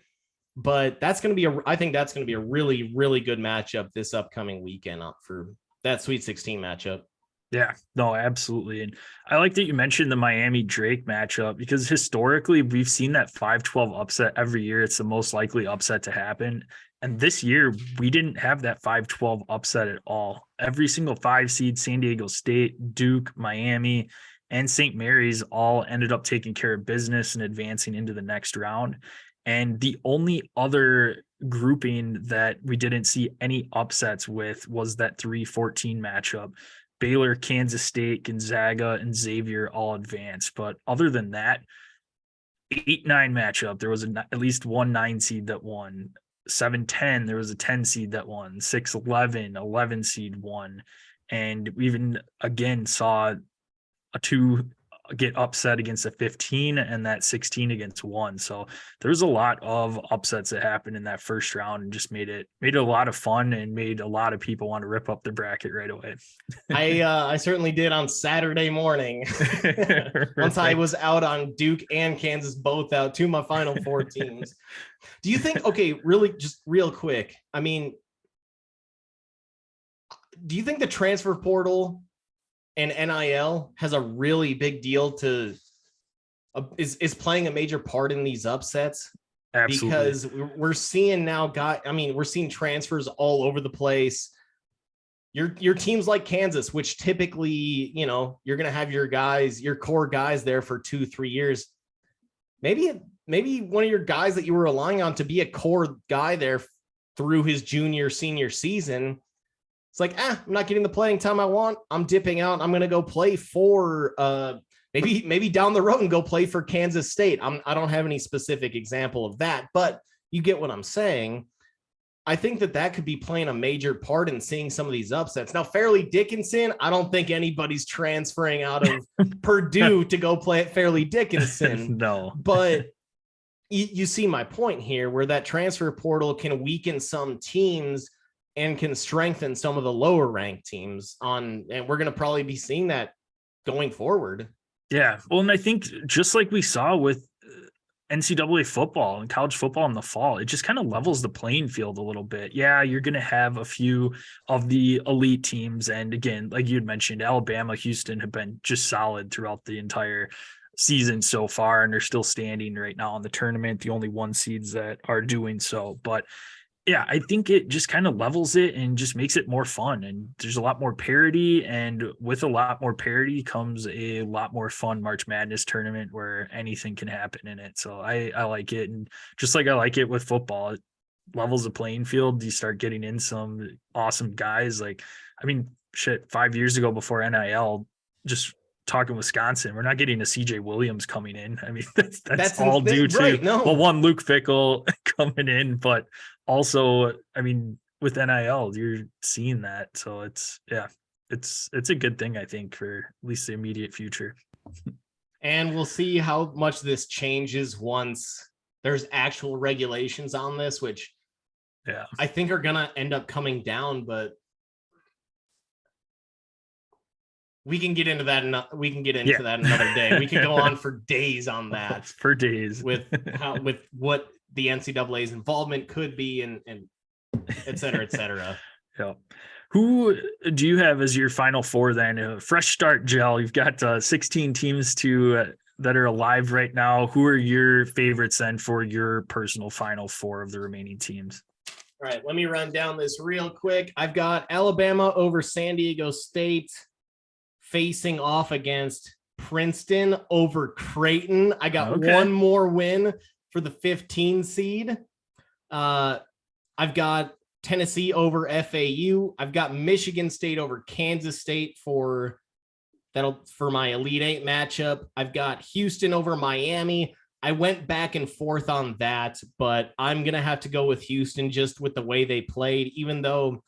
but I think that's going to be a really, really good matchup this upcoming weekend for that Sweet 16 matchup. Yeah, no, absolutely. And I like that you mentioned the Miami Drake matchup because historically we've seen that 5-12 upset every year. It's the most likely upset to happen. And this year we didn't have that 5-12 upset at all. Every single 5 seed, San Diego State, Duke, Miami, and St. Mary's all ended up taking care of business and advancing into the next round. And the only other grouping that we didn't see any upsets with was that 3-14 matchup. Baylor, Kansas State, Gonzaga, and Xavier all advanced. But other than that, 8-9 matchup, there was at least one 9 seed that won. 7-10, there was a 10 seed that won. 6-11, 11 seed won. And we even again saw get upset against a 15 and that 16 against 1. So there's a lot of upsets that happened in that first round and just made it a lot of fun and made a lot of people want to rip up the bracket right away. I certainly did on Saturday morning. Once I was out on Duke and Kansas, both out to my Final Four teams. Do you think, okay, really just real quick, I mean, do you think the transfer portal and NIL has a really big deal to is playing a major part in these upsets? Absolutely. Because we're seeing now we're seeing transfers all over the place. Your teams like Kansas, which typically, you know, you're going to have your core guys there for 2-3 years. Maybe one of your guys that you were relying on to be a core guy there through his senior season, it's like, I'm not getting the playing time I want. I'm dipping out. I'm going to go play for maybe down the road and go play for Kansas State. I don't have any specific example of that, but you get what I'm saying. I think that could be playing a major part in seeing some of these upsets. Now, Fairleigh Dickinson, I don't think anybody's transferring out of Purdue to go play at Fairleigh Dickinson. No, but you see my point here, where that transfer portal can weaken some teams and can strengthen some of the lower ranked teams and we're going to probably be seeing that going forward. Yeah. Well, and I think just like we saw with NCAA football and college football in the fall, it just kind of levels the playing field a little bit. Yeah, you're going to have a few of the elite teams. And again, like you had mentioned, Alabama, Houston have been just solid throughout the entire season so far, and they're still standing right now in the tournament, the only 1 seeds that are doing so. But yeah, I think it just kind of levels it and just makes it more fun. And there's a lot more parity. And with a lot more parity comes a lot more fun March Madness tournament where anything can happen in it. So I like it. And just like I like it with football, it levels the playing field. You start getting in some awesome guys. Like, I mean, 5 years ago before NIL, just talking Wisconsin, we're not getting a CJ Williams coming in. I mean, that's all due to, right, no. Well, one, Luke Fickell coming in, but also, I mean, with NIL, you're seeing that. So it's a good thing, I think, for at least the immediate future. And we'll see how much this changes once there's actual regulations on this, which I think are going to end up coming down, but we can get into that. That another day. We could go on for days on that. For days with what the NCAA's involvement could be and et cetera, et cetera. Yeah. Who do you have as your Final Four then? A fresh start, Jel. You've got 16 teams that are alive right now. Who are your favorites then for your personal Final Four of the remaining teams? All right, let me run down this real quick. I've got Alabama over San Diego State facing off against Princeton over Creighton. I got one more win for the 15 seed. I've got Tennessee over FAU. I've got Michigan State over Kansas State for my Elite Eight matchup. I've got Houston over Miami. I went back and forth on that, but I'm going to have to go with Houston just with the way they played, even though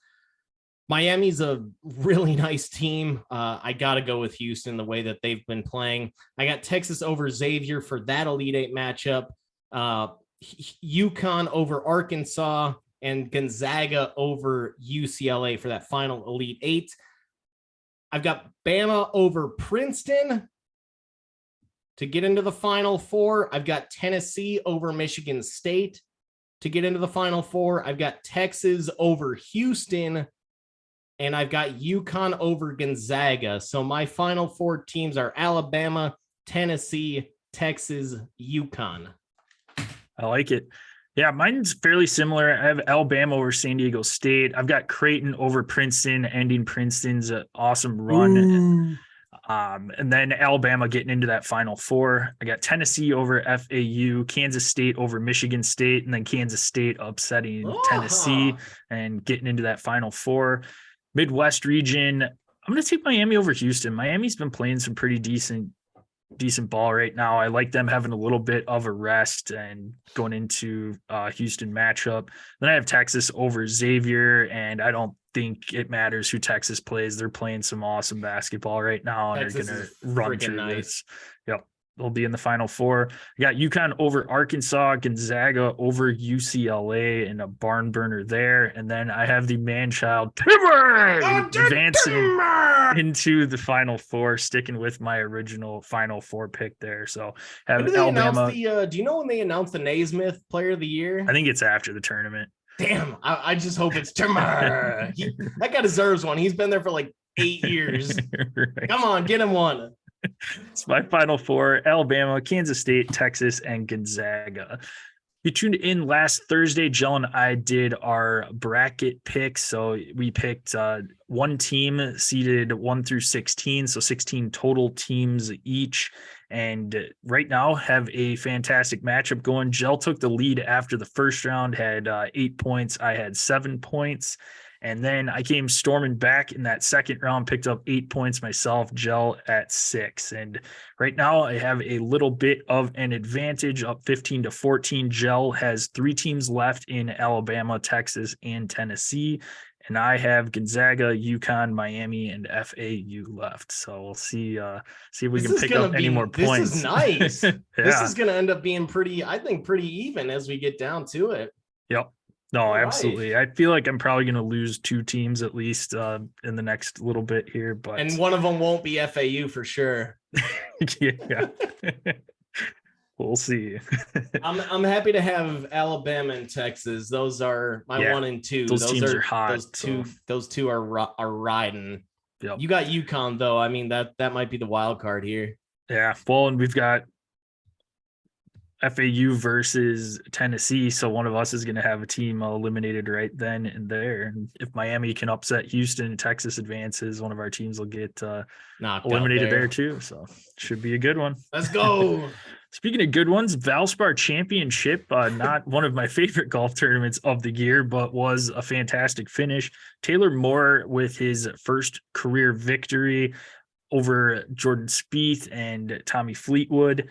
Miami's a really nice team. I got to go with Houston the way that they've been playing. I got Texas over Xavier for that Elite Eight matchup. UConn over Arkansas and Gonzaga over UCLA for that final Elite Eight. I've got Bama over Princeton to get into the Final Four. I've got Tennessee over Michigan State to get into the Final Four. I've got Texas over Houston. And I've got UConn over Gonzaga. So my Final Four teams are Alabama, Tennessee, Texas, UConn. I like it. Yeah, mine's fairly similar. I have Alabama over San Diego State. I've got Creighton over Princeton, ending Princeton's awesome run. And then Alabama getting into that Final Four. I got Tennessee over FAU, Kansas State over Michigan State, and then Kansas State upsetting Tennessee and getting into that Final Four. Midwest region, I'm going to take Miami over Houston. Miami's been playing some pretty decent ball right now. I like them having a little bit of a rest and going into Houston matchup. Then I have Texas over Xavier, and I don't think it matters who Texas plays. They're playing some awesome basketball right now, and Texas they're going is to run freaking through nice. this. Yep. They'll be in the Final Four. You got UConn over Arkansas, Gonzaga over UCLA in a barn burner there. And then I have the man-child Timber advancing into the Final Four, sticking with my original Final Four pick there. So have Alabama. Do you know when they announced the Naismith Player of the Year? I think it's after the tournament. Damn, I just hope it's Timber. That guy deserves one. He's been there for like 8 years. Right. Come on, get him one. It's my Final Four: Alabama, Kansas State, Texas, and Gonzaga. You tuned in last Thursday. Jel and I did our bracket picks. So we picked one team seeded 1 through 16. So 16 total teams each. And right now have a fantastic matchup going. Jel took the lead after the first round, had 8 points. I had 7 points. And then I came storming back in that second round, picked up 8 points myself, Jel at 6. And right now I have a little bit of an advantage, up 15-14. Jel has 3 teams left in Alabama, Texas, and Tennessee. And I have Gonzaga, UConn, Miami, and FAU left. So we'll see if we can pick up any more points. This is nice. Yeah. This is going to end up being pretty even as we get down to it. Yep. No, All absolutely. right. I feel like I'm probably going to lose 2 teams at least in the next little bit here, but and one of them won't be FAU for sure. Yeah. We'll see. I'm happy to have Alabama and Texas. Those are my 1 and 2. Those teams are hot. Those two are riding. Yep. You got UConn though. I mean that might be the wild card here. Yeah. Well, and we've got FAU versus Tennessee, so one of us is going to have a team eliminated right then and there. And if Miami can upset Houston and Texas advances, one of our teams will get eliminated there too. So should be a good one. Let's go. Speaking of good ones, Valspar Championship, not one of my favorite golf tournaments of the year, but was a fantastic finish. Taylor Moore with his first career victory over Jordan Spieth and Tommy Fleetwood.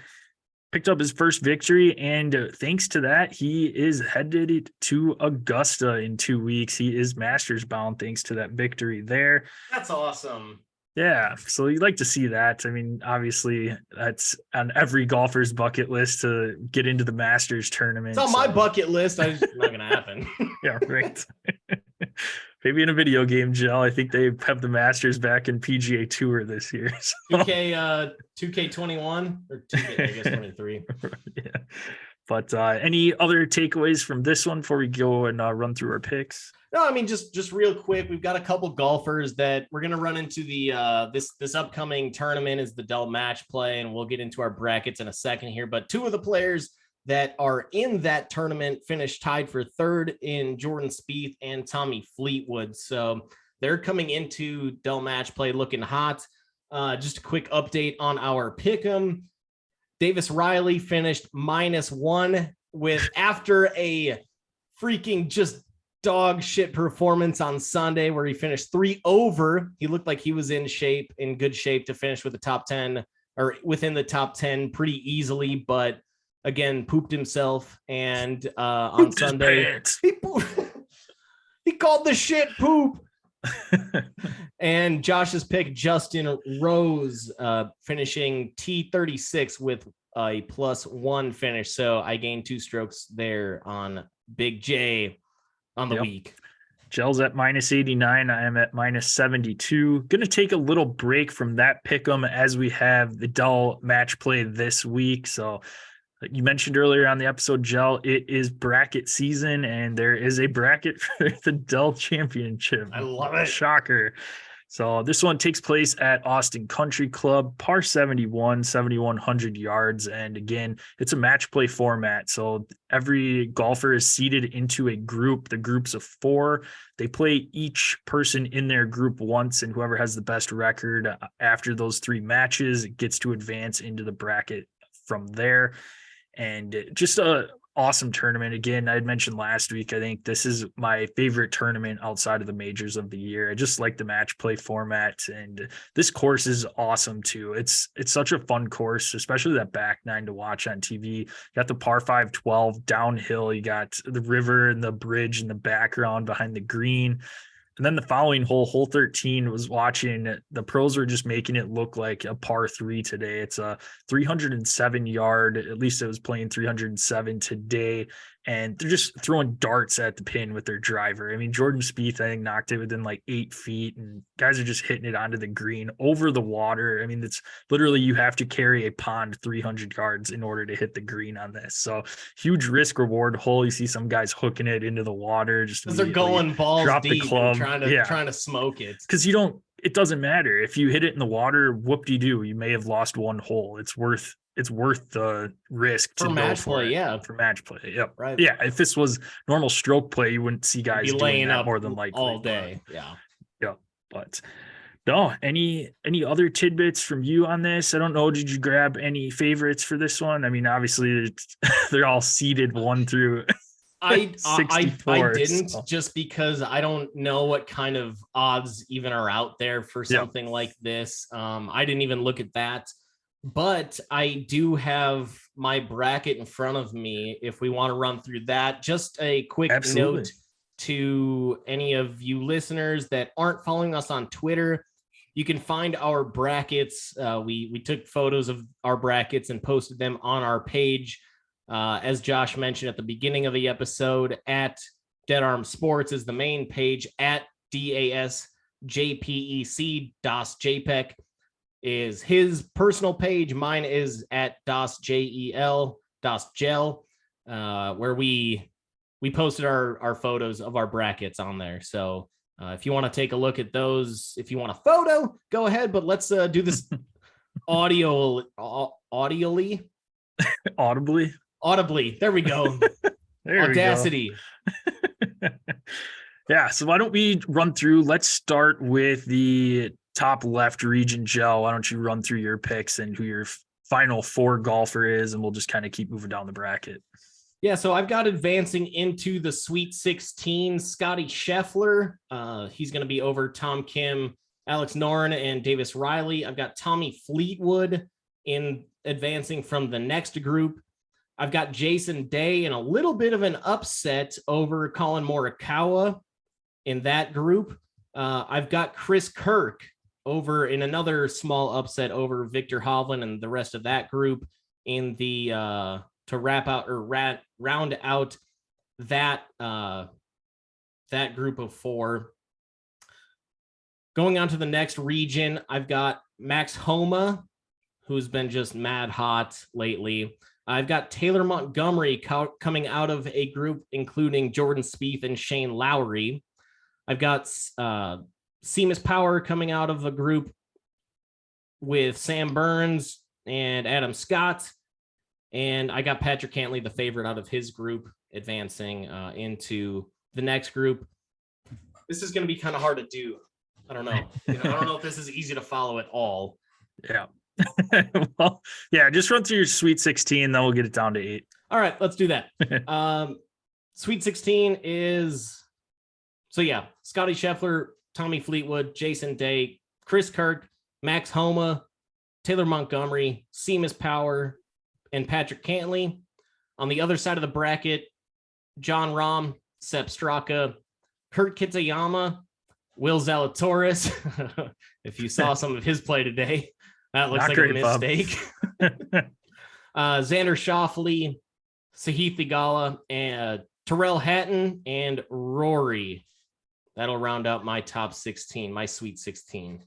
Picked up his first victory, and thanks to that, he is headed to Augusta in 2 weeks. He is Masters bound thanks to that victory there. That's awesome. Yeah, so you'd like to see that. I mean, obviously, that's on every golfer's bucket list to get into the Masters tournament. It's on my bucket list. It's not going to happen. Yeah, right. Maybe in a video game, Jel. I think they have the Masters back in PGA Tour this year. So. 2K21 or 2K, I guess 23. Yeah. But any other takeaways from this one before we go and run through our picks? No, I mean just real quick, we've got a couple golfers that we're gonna run into the this upcoming tournament is the Dell Match play, and we'll get into our brackets in a second here. But 2 of the players that are in that tournament finished tied for 3rd in Jordan Spieth and Tommy Fleetwood. So they're coming into Dell Match play looking hot. Just a quick update on our pick'em. Davis Riley finished -1 with after a freaking just dog shit performance on Sunday where he finished 3 over. He looked like he was in good shape to finish with the top 10 or within the top 10 pretty easily, but again, pooped himself. And on Sunday, he called the shit poop. And Josh's pick, Justin Rose, finishing T36 with a +1 finish. So I gained 2 strokes there on Big J on the week. Gel's at -89. I am at -72. Going to take a little break from that pick'em as we have the Dell Match play this week. So you mentioned earlier on the episode, Jel, it is bracket season, and there is a bracket for the Dell Championship. I love it. Shocker. So this one takes place at Austin Country Club, par 71, 7,100 yards. And again, it's a match play format. So every golfer is seated into a group, the groups of 4. They play each person in their group once, and whoever has the best record after those 3 matches gets to advance into the bracket from there. And just a awesome tournament. Again, I had mentioned last week, I think this is my favorite tournament outside of the majors of the year. I just like the match play format, and this course is awesome too. It's such a fun course, especially that back 9 to watch on TV. You got the par 5 12 downhill. You got the river and the bridge in the background behind the green. And then the following hole, hole 13, was watching. The pros were just making it look like a par 3 today. It's a 307 yard. At least it was playing 307 today. And they're just throwing darts at the pin with their driver. I mean, Jordan Spieth, I think, knocked it within like 8 feet, and guys are just hitting it onto the green over the water. I mean, it's literally, you have to carry a pond 300 yards in order to hit the green on this. So huge risk reward hole. You see some guys hooking it into the water, just because they're going balls drop deep the club, and trying to smoke it. Because it doesn't matter if you hit it in the water. Whoop-de-doo, you may have lost one hole. It's worth the risk for to match go for play. it. Yeah, for match play. Yep. Right. Yeah. If this was normal stroke play, you wouldn't see guys doing that more than likely all day. Yeah. But no, any other tidbits from you on this? I don't know. Did you grab any favorites for this one? I mean, obviously they're all seeded 1 through I 64, didn't, so. just because I don't know what kind of odds even are out there for something like this. I didn't even look at that, but I do have my bracket in front of me if we want to run through that. Just a quick note to any of you listeners that aren't following us on Twitter. You can find our brackets. We took photos of our brackets and posted them on our page. As Josh mentioned at the beginning of the episode, at Dead Arm Sports is the main page, at DASJPEC, Das JPEC is his personal page. Mine is at Das JEL, Das Jel, where we posted our photos of our brackets on there. So if you want to take a look at those, if you want a photo, go ahead, but let's do this audibly. Audibly. There we go. Audacity. Yeah. So why don't we run through? Let's start with the top left region, Jel. Why don't you run through your picks and who your final 4 golfer is, and we'll just kind of keep moving down the bracket. Yeah, so I've got advancing into the Sweet 16, Scotty Scheffler. He's going to be over Tom Kim, Alex Noren, and Davis Riley. I've got Tommy Fleetwood in advancing from the next group. I've got Jason Day in a little bit of an upset over Colin Morikawa in that group. I've got Chris Kirk over in another small upset over Victor Hovland and the rest of that group in the to wrap out or round out that that group of 4. Going on to the next region, I've got Max Homa, who's been just mad hot lately. I've got Taylor Montgomery coming out of a group including Jordan Spieth and Shane Lowry. I've got Seamus Power coming out of a group with Sam Burns and Adam Scott. And I got Patrick Cantley, the favorite out of his group, advancing into the next group. This is going to be kind of hard to do. I don't know. I don't know if this is easy to follow at all. Yeah. Well, yeah, just run through your Sweet 16, then we'll get it down to 8. All right, let's do that. Sweet 16 is, so yeah, Scotty Scheffler, Tommy Fleetwood, Jason Day, Chris Kirk, Max Homa, Taylor Montgomery, Seamus Power, and Patrick Cantley. On the other side of the bracket, John Rahm, Sepp Straka, Kurt Kitayama, Will Zalatoris. If you saw some of his play today, that looks like a mistake. Xander Schauffele, Sahith Theegala, and Terrell Hatton, and Rory. That'll round out my top 16, my Sweet 16.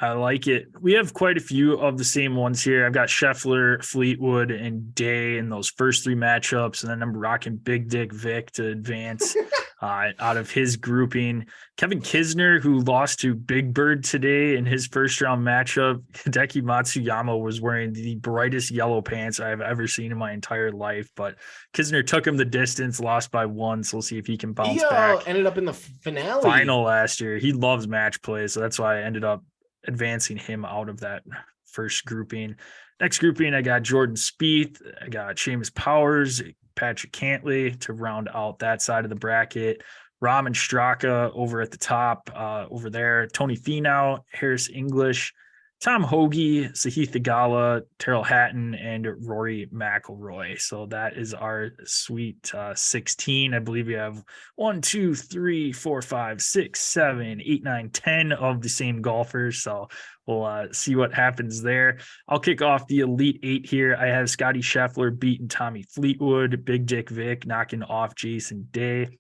I like it. We have quite a few of the same ones here. I've got Scheffler, Fleetwood, and Day in those first 3 matchups, and then I'm rocking Big Dick Vic to advance out of his grouping. Kevin Kisner, who lost to Big Bird today in his first round matchup. Hideki Matsuyama was wearing the brightest yellow pants I've ever seen in my entire life, but Kisner took him the distance, lost by 1, so we'll see if he can bounce back. Ended up in the final last year. He loves match play, so that's why I ended up advancing him out of that first grouping. Next grouping, I got Jordan Spieth, I got Seamus Powers, Patrick Cantley to round out that side of the bracket. Rahm and Straka over at the top, over there. Tony Finau, Harris English, Tom Hoagie, Sahith Theegala, Terrell Hatton, and Rory McIlroy. So that is our sweet 16. I believe we have 1, 2, 3, 4, 5, 6, 7, 8, 9, 10 of the same golfers. So we'll see what happens there. I'll kick off the Elite Eight here. I have Scotty Scheffler beating Tommy Fleetwood, Big Dick Vic knocking off Jason Day.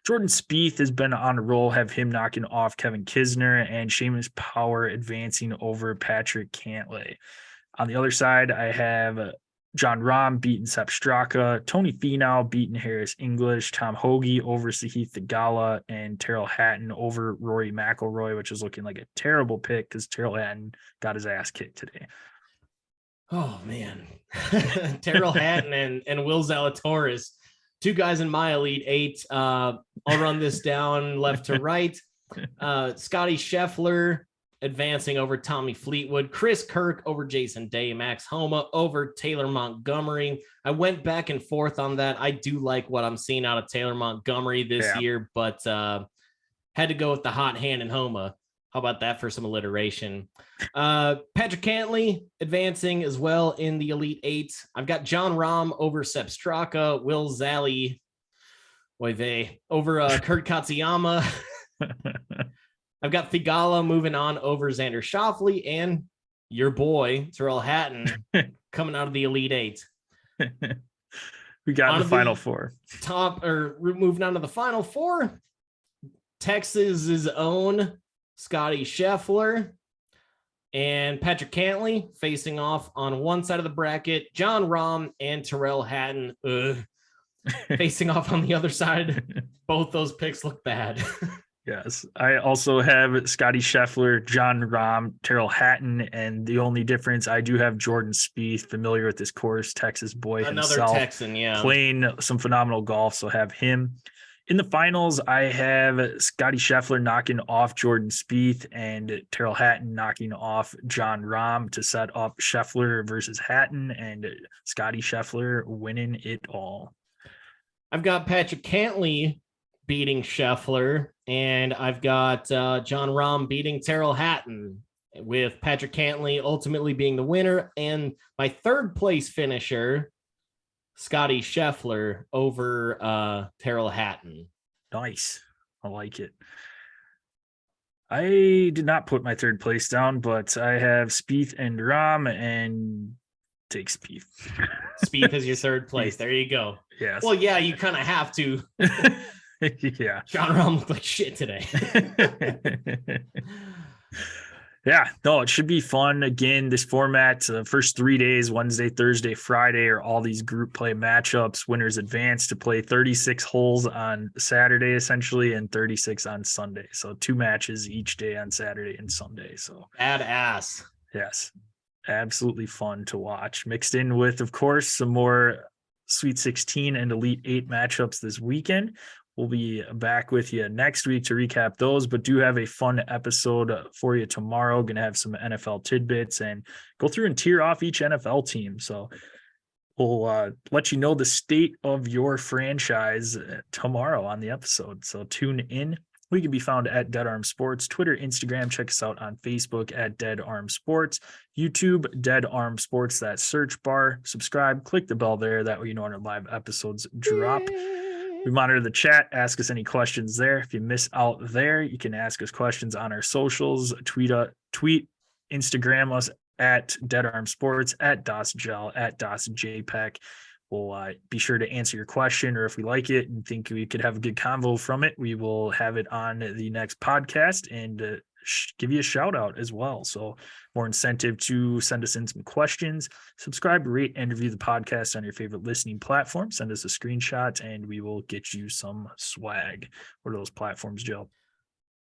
Jordan Spieth has been on a roll, have him knocking off Kevin Kisner, and Seamus Power advancing over Patrick Cantlay. On the other side, I have John Rahm beating Sepp Straka, Tony Finau beating Harris English, Tom Hoagie over Sahith Theegala, and Terrell Hatton over Rory McIlroy, which is looking like a terrible pick because Terrell Hatton got his ass kicked today. Oh, man. Terrell Hatton and Will Zalatoris. Two guys in my Elite Eight. I'll run this down left to right. Scotty Scheffler advancing over Tommy Fleetwood. Chris Kirk over Jason Day. Max Homa over Taylor Montgomery. I went back and forth on that. I do like what I'm seeing out of Taylor Montgomery this year, but had to go with the hot hand and Homa. How about that for some alliteration? Patrick Cantlay advancing as well in the Elite Eight. I've got John Rahm over Sepp Straka, Will Zally, over Kurt Katsuyama. I've got Theegala moving on over Xander Schauffele, and your boy, Terrell Hatton, coming out of the Elite Eight. We got the Final Four. Moving on to the Final Four. Texas's own Scotty Scheffler and Patrick Cantlay facing off on one side of the bracket. John Rahm and Terrell Hatton facing off on the other side. Both those picks look bad. Yes. I also have Scotty Scheffler, John Rahm, Terrell Hatton, and the only difference, I do have Jordan Spieth, familiar with this course, Texas boy Another himself. Texan, yeah. Playing some phenomenal golf, so have him. In the finals, I have Scotty Scheffler knocking off Jordan Spieth and Terrell Hatton knocking off John Rahm to set up Scheffler versus Hatton, and Scotty Scheffler winning it all. I've got Patrick Cantlay beating Scheffler, and I've got John Rahm beating Terrell Hatton, with Patrick Cantlay ultimately being the winner, and my third place finisher, Scotty Scheffler over Terrell Hatton. Nice. I like it. I did not put my third place down, but I have Spieth and Rahm, and take Spieth. Spieth is your third place. There you go. Yes. Well, yeah, you kind of have to. Yeah. John Rahm looked like shit today. Yeah, no, it should be fun. Again, this format, first 3 days, Wednesday, Thursday, Friday, are all these group play matchups. Winners advance to play 36 holes on Saturday, essentially, and 36 on Sunday. So 2 matches each day on Saturday and Sunday. So badass. Yes, absolutely fun to watch. Mixed in with, of course, some more Sweet 16 and Elite 8 matchups this weekend. We'll be back with you next week to recap those, but do have a fun episode for you tomorrow. Going to have some NFL tidbits and go through and tier off each NFL team. So we'll let you know the state of your franchise tomorrow on the episode. So tune in. We can be found at Dead Arm Sports, Twitter, Instagram. Check us out on Facebook at Dead Arm Sports, YouTube, Dead Arm Sports, that search bar. Subscribe, click the bell there. That way you know when our live episodes drop. We monitor the chat. Ask us any questions there. If you miss out there, you can ask us questions on our socials. Tweet, Instagram us at Dead Arm Sports, at DOS Gel, at DOS JPEG. We'll be sure to answer your question, or if we like it and think we could have a good convo from it, we will have it on the next podcast and give you a shout out as well. So more incentive to send us in some questions. Subscribe, rate, and review the podcast on your favorite listening platform. Send us a screenshot and we will get you some swag. What are those platforms, Joe?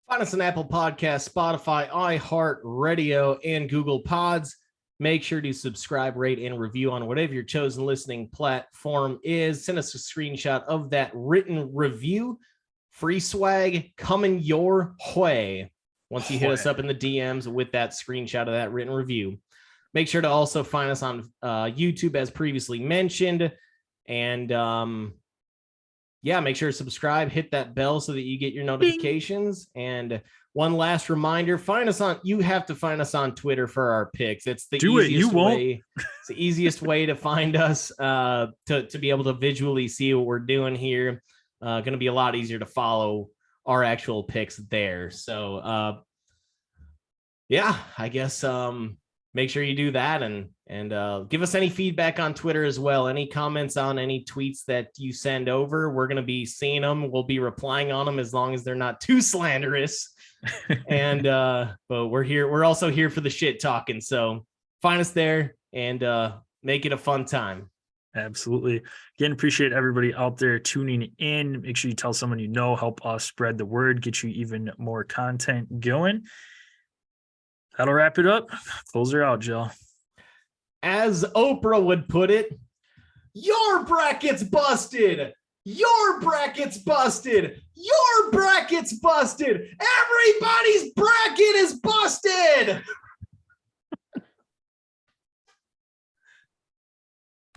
Find us on Apple Podcasts, Spotify, iHeartRadio, and Google Pods. Make sure to subscribe, rate, and review on whatever your chosen listening platform is. Send us a screenshot of that written review. Free swag coming your way once you hit us up in the DMs with that screenshot of that written review. Make sure to also find us on YouTube, as previously mentioned. And yeah, make sure to subscribe, hit that bell so that you get your notifications. Ding. And one last reminder, you have to find us on Twitter for our picks. It's the easiest way. It's the easiest way to find us, to be able to visually see what we're doing here. Going to be a lot easier to follow our actual picks there. So, yeah, I guess, make sure you do that and give us any feedback on Twitter as well. Any comments on any tweets that you send over, we're going to be seeing them. We'll be replying on them as long as they're not too slanderous. And but we're also here for the shit talking. So find us there and make it a fun time. Absolutely. Again, appreciate everybody out there tuning in. Make sure you tell someone you know, help us spread the word, get you even more content going. That'll wrap it up. Close her out, Jill. As Oprah would put it, your bracket's busted. Your bracket's busted. Your bracket's busted. Everybody's bracket is busted.